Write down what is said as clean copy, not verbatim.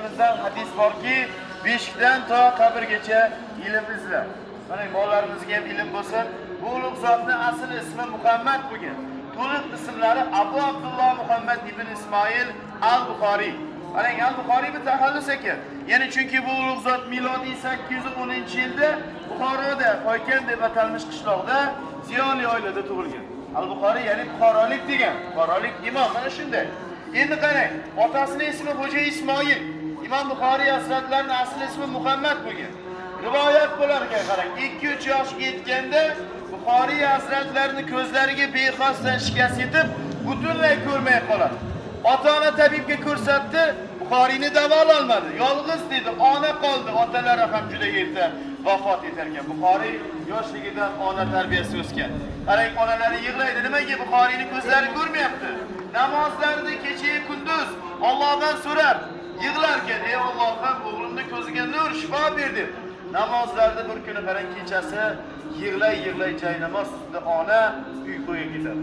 payg'ambarimizdan hadis borki, beshikdan to qabrgacha ilm izla. Mana bolalarimizga ham ilm bo'lsin. Bu ulug' zotning asl ismi Muhammad bo'lgan. To'liq ismlari Abu Abdulloh Muhammad ibn Ismoil al-Buxoriy. Mana al-Buxoriy bir taxallus ekan. Ya'ni chunki bu ulug' zot milodiy 810-yilda Buxoroda Qoykan deb atalmish qishloqda ziyoli oilada tug'ilgan. Al-Buxoriy ya'ni Buxorolik degan. Buxorolik imom mana shunday. Endi qarang, otasining ismi Xo'ja Ismoil. Imom Buxoriy hazratlarining asl ismi Muhammad bo'lgan. Rivoyat bo'lar ekan, qarang, 2-3 yoshga yetganda Buxoriy hazratlarining ko'zlariga bexosdan shikast yetib, butunlay ko'rmay qoladi. Ota-ona tabibga ko'rsatdi, Buxoriyni davololmadi. Yolg'iz dedi, ona qoldi. Otalari ham juda erta vafot etar ekan. Buxoriy yoshligidan ona tarbiyasi o'sgan. Qarang, onalari yig'laydi. Nimaga Buxoriyni ko'zlari ko'rmayapti? Namozlarida kecha kunduz Allohdan so'rab yig'larkan, ey Allohim, o'g'limni ko'ziga nur, shifo ber deb. Namozlarda bir kuni qarang, kechasi yig'lay joy namoz ustida ona uyquga ketadi.